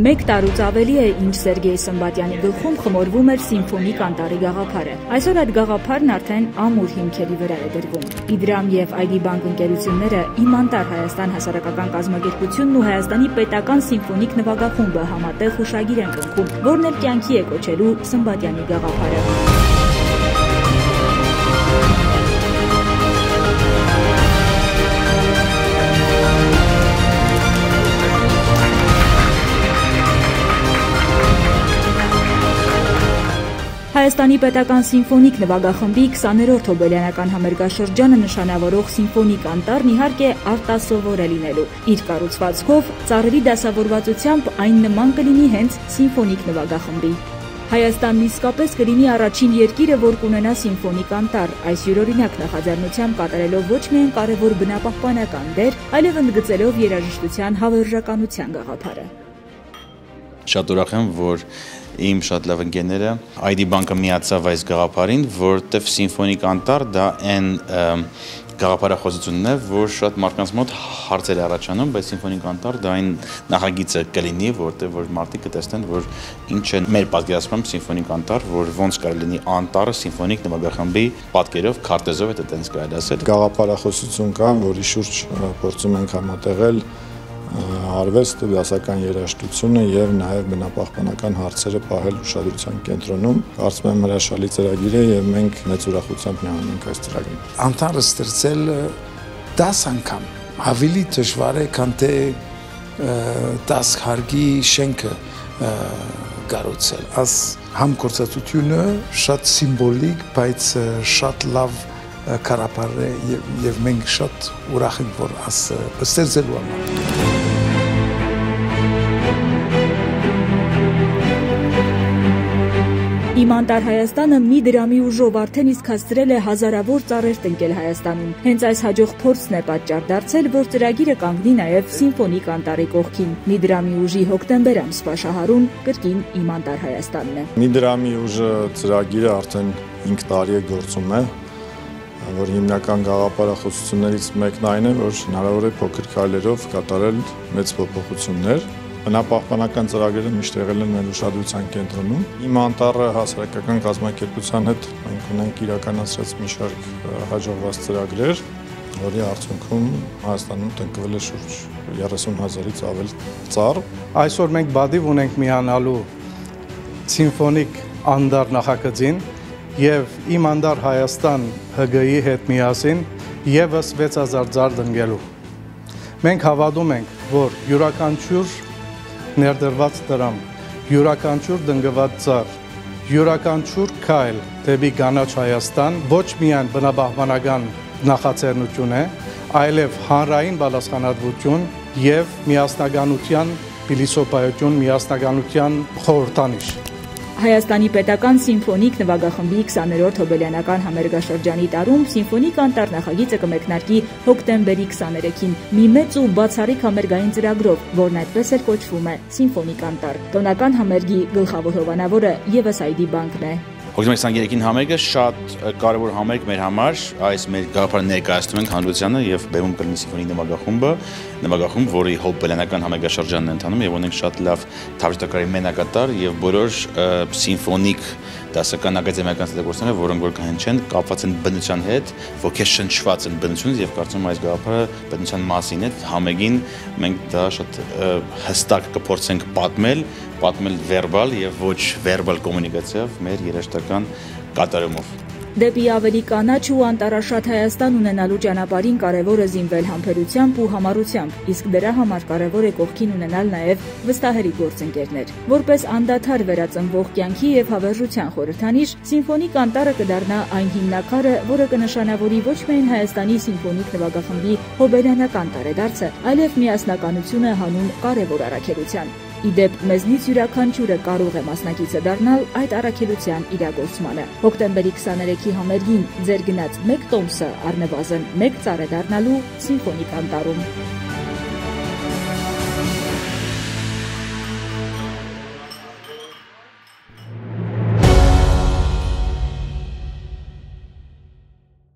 Մեկ տարուց ավելի է, ինչ Սերգեյ Սմբատյանի գլխում խմորվում էր Սիմֆոնիկ Անտառի գաղափարը։ Այսօր այդ գաղափարն արդեն ամուր հիմքերի վրա է դրվում։ Իդրամ եւ ID Bank ընկերությունները, Իմ Անտառ Հայաստան հասարակական կազմակերպությունն ու Հայաստանի պետական սիմֆոնիկ նվագախումբը համատեղ հուշագիր են կնքում, որն էլ կյանքի է կոչելու Սմբատյանի գաղափարը։ Հայաստանի պետական սիմֆոնիկ նվագախմբի 20-րդ հոբելյանական համերգաշրջանը նշանավորող Սիմֆոնիկ Անտառն իհարկե արտասովոր է լինելու։ Իր կառուցվածքով, ծառերի դասավորվածությամբ այն նման կլինի հենց Սիմֆոնիկ նվագախմբի։ Հայաստանն իսկապես կլինի առաջին երկիրը, որ կունենա Սիմֆոնիկ Անտառ, այս յուրօրինակ նախաձեռնությամբ կատարելով ոչ միայն կարևոր բնապահպանական դեր, այլև ընդգծելով երաժշտության հավերժականության գաղափարը։ Շատ ուրախ եմ, որ իմ շատ լավ ընկերները ID Bank-ը միացավ այս գաղափարին, որտեվ Սիմֆոնիկ Անտառ դա այն գաղափարախոսությունն է, որ շատ մարդկանց մոտ հարցեր է առաջանում, բայց Սիմֆոնիկ Անտառ դա այն նախագիծը կլինի, որտեղ որ մարդիկ կտեսնեն, որ ինչ է մեր պատկերացմամբ Սիմֆոնիկ Անտառ, որ ոնց կարելի լինի անտառը սիմֆոնիկ նվագախմբի պատկերով, քարտեզով է տենց կարելի ասել։ Գաղափարախոսություն կա, որի շուրջ փորձում ենք համատեղել արվեստը, դասական երաժշտությունը եւ նաեւ բնապահպանական հարցերը պահել ուշադրության կենտրոնում։ Կարծում եմ հրաշալի ծրագիր է եւ մենք մեծ ուրախությամբ միանում ենք այս ծրագրին։ Անտառը ստեղծել 10 անգամ ավելի դժվար է, քան թե 10 հարկի շենքը կառուցել։ Այս համգործակցությունը շատ սիմվոլիկ, բայց շատ լավ կարապար է եւ մենք շատ ուրախ ենք, որ այս ստեղծելու համար։ Իմ Անտառ Հայաստանը մի դրամի ուժով արդեն իսկ հասցրել է հազարավոր ծառեր տնկել Հայաստանում։ Հենց այս հաջող փորձն է պատճառ դարձել, որ ծրագիրը կանգնի նաև Սիմֆոնիկ Անտառի կողքին։ Մի դրամի ուժի հոկտեմբեր ամսվա շահառուն կրկին Իմ Անտառ Հայաստանն է։ Մի դրամի ուժը ծրագիրը արդեն 5 տարի է գործում է, որ հիմնական գաղափարախոսություններից մեկն այն է, որ հնարավոր է փոքր քայլերով կատարել մեծ փոփոխություններ։ Բնապահպանական ծրագրերը միշտ եղել են մեր ուշադրության կենտրոնում։ Իմ Անտառը հասարակական կազմակերպության հետ մենք ունենք իրականացրած մի շարք հաջողված ծրագրեր, որի արդյունքում Հայաստանում տնկվել է շուրջ 30,000-ից ավել ծառ։ Այսօր մենք բադիվ ունենք միանալու Սիմֆոնիկ Անտառ նախագծին եւ Իմ Անտառ Հայաստան ՀԳ-ի հետ միասին եւս 6000 ծառ տնկելու։ Մենք հավատում ենք, որ յուրաքանչյուր ներդրված դրամ, յուրաքանչյուր տնկված ծառ, յուրաքանչյուր քայլ դեպի կանաչ Հայաստան ոչ միայն բնապահպանական նախաձեռնություն է, այլև հանրային պատասխանատվություն եւ միասնականության փիլիսոփայություն, միասնականության խորհրդանիշ։ Հայաստանի պետական սիմֆոնիկ նվագախմբի 20-րդ հոբելյանական համերգաշրջանի տարում Սիմֆոնիկ Անտառ նախագիծը կմեկնարկի հոկտեմբերի 23-ին մի մեծ ու բացառիկ համերգային ծրագրով, որն այդպես էլ կոչվում է Սիմֆոնիկ Անտառ։ Տոնական համերգի գլխավոր հովանավորը ևս ID Bank-ն է։ Հոկտեմբերի 23-ին համերգը շատ կարևոր համերգ մեր համար, այս մեր գաղափարը ներկայացնում ենք հանրությանը եւ բեմում կլինի Սիմֆոնիկ նվագախումբ, որի հոբելյանական համերգաշրջանն է ընթանում եւ ունենք շատ լավ թավջութակարի մենակատար եւ բոլոր սիմֆոնիկ դասական ակադեմիական ստեղծագործները, որոնք որ կհնչեն, կապված են բնության հետ, ոգեշնչված են բնությունից եւ կարծում եմ այս գաղափարը բնության մասին է։ Համերգին մենք դա շատ հստակ կփորձենք պատմել վերբալ եւ ոչ վերբալ կոմունիկացիայով մեր երաժշտական կատարումով։ Դեպի ավելի կանաչ ու անտառաշատ Հայաստան ունենալու ճանապարհին կարևոր է զինվել համբերությամբ ու համառությամբ, իսկ դրա համար կարևոր է կողքին ունենալ նաև վստահելի գործընկերներ։ Որպես անդադար վերածնվող կյանքի եւ հավերժության խորհրդանիշ, Սիմֆոնիկ Անտառը կդառնա այն հիմնակարը, որը կնշանավորի ոչ միայն Հայաստանի սիմֆոնիկ նվագախմբի հոբելյանական տարեդարձը, այլև միասնականությունը հանուն կարևոր առաքելության։ Իդեպ մեզնից յուրաքանչյուրը կարող է մասնակիցը դառնալ այդ առաքելության իրագործմանը։ Հոկտեմբերի 23-ի համերգին ձեր գնած մեկ տոմսը առնվազն մեկ ծառ է դառնալու Սիմֆոնիկ Անտառում։